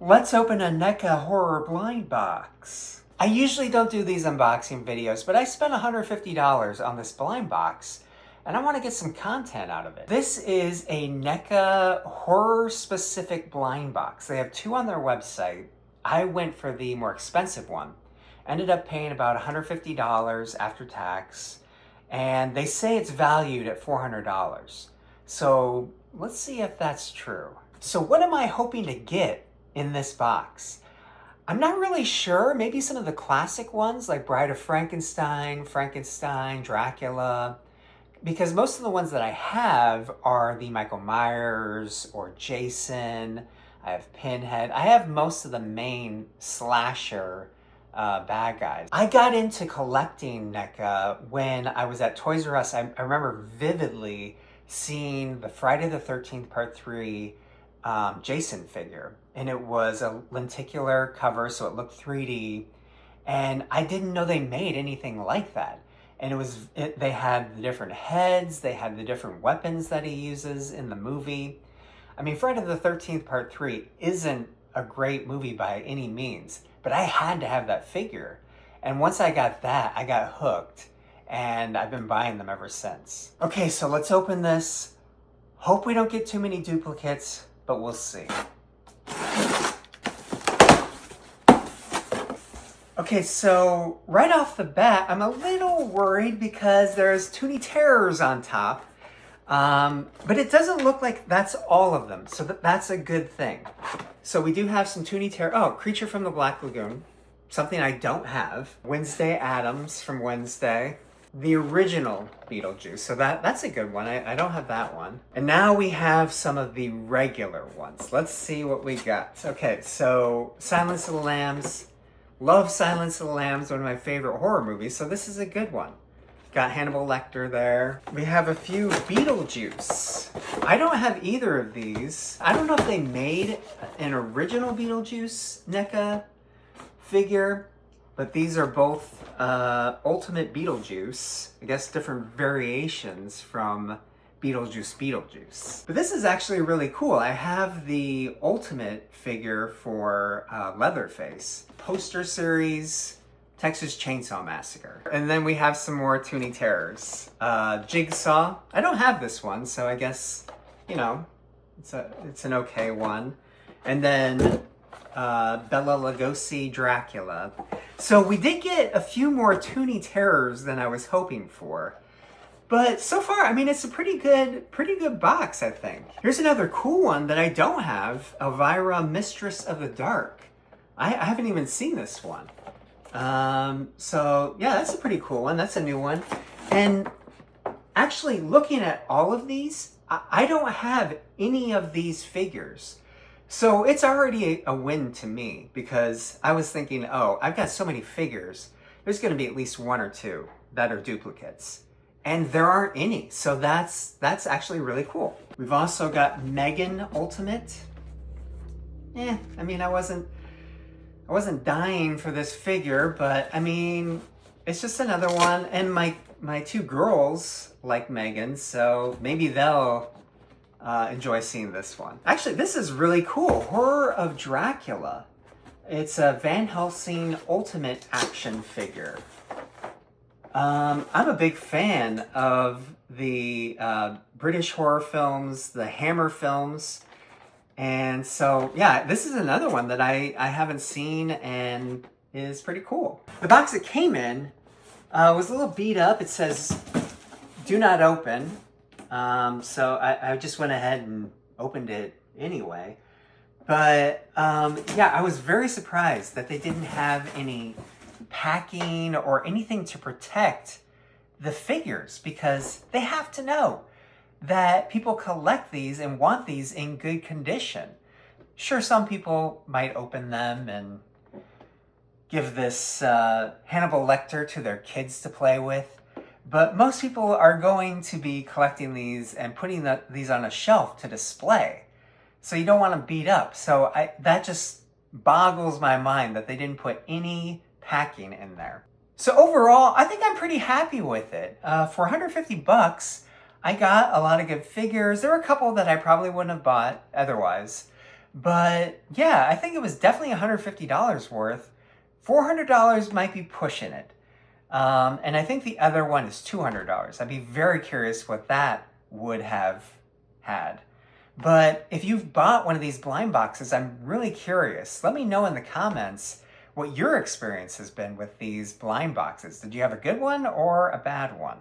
Let's open a NECA horror blind box. I usually don't do these unboxing videos, but I spent $150 on this blind box and I want to get some content out of it. This is a NECA horror specific blind box. They have two on their website. I went for the more expensive one. Ended up paying about $150 after tax, and they say it's valued at $400. So let's see if that's true. So what am I hoping to get in this box? I'm not really sure. Maybe some of the classic ones like Bride of Frankenstein, Dracula, because most of the ones that I have are the Michael Myers or Jason. I have Pinhead. I have most of the main slasher bad guys. I got into collecting NECA when I was at Toys R Us. I remember vividly seeing the Friday the 13th Part 3 Jason figure, and it was a lenticular cover, so it looked 3D, and I didn't know they made anything like that. And they had the different heads, they had the different weapons that he uses in the movie. I mean, Friday the 13th Part 3 isn't a great movie by any means, but I had to have that figure. And once I got that, I got hooked, and I've been buying them ever since. Okay, so let's open this. Hope we don't get too many duplicates, but we'll see. Okay, so right off the bat, I'm a little worried because there's Toonie Terrors on top. But it doesn't look like that's all of them, so that's a good thing. So we do have some Toonie Terror. Oh, Creature from the Black Lagoon, something I don't have. Wednesday Addams from Wednesday. The original Beetlejuice, so that's a good one. I don't have that one. And now we have some of the regular ones. Let's see what we got. Okay, so Silence of the Lambs. Love Silence of the Lambs, one of my favorite horror movies, so this is a good one. Got Hannibal Lecter there. We have a few Beetlejuice. I don't have either of these. I don't know if they made an original Beetlejuice NECA figure, but these are both Ultimate Beetlejuice. I guess different variations from Beetlejuice. But this is actually really cool. I have the Ultimate figure for Leatherface. Poster series, Texas Chainsaw Massacre. And then we have some more Toonie Terrors. Jigsaw. I don't have this one, so I guess, you know, it's an okay one. And then Bela Lugosi Dracula. So we did get a few more Toonie Terrors than I was hoping for. But so far, I mean, it's a pretty good box, I think. Here's another cool one that I don't have. Elvira, Mistress of the Dark. I haven't even seen this one. So yeah, that's a pretty cool one. That's a new one. And actually looking at all of these, I don't have any of these figures. So it's already a win to me, because I was thinking, oh, I've got so many figures. There's going to be at least one or two that are duplicates. And there aren't any. So that's actually really cool. We've also got Megan Ultimate. I mean, I wasn't dying for this figure, but I mean, it's just another one. And my two girls like Megan, so maybe they'll enjoy seeing this one. Actually, this is really cool. Horror of Dracula. It's a Van Helsing Ultimate action figure. I'm a big fan of the British horror films, the Hammer films. And so, yeah, this is another one that I haven't seen and is pretty cool. The box it came in was a little beat up. It says, do not open. So I just went ahead and opened it anyway. But yeah, I was very surprised that they didn't have any packing or anything to protect the figures, because they have to know that people collect these and want these in good condition. Sure, some people might open them and give this Hannibal Lecter to their kids to play with, but most people are going to be collecting these and putting these on a shelf to display. So you don't want them beat up. So that just boggles my mind that they didn't put any packing in there. So overall, I think I'm pretty happy with it. For 150 bucks, I got a lot of good figures. There were a couple that I probably wouldn't have bought otherwise, But yeah, I think it was definitely $150 worth. $400 might be pushing it. And I think the other one is $200. I'd be very curious what that would have had. But if you've bought one of these blind boxes, I'm really curious. Let me know in the comments what your experience has been with these blind boxes. Did you have a good one or a bad one?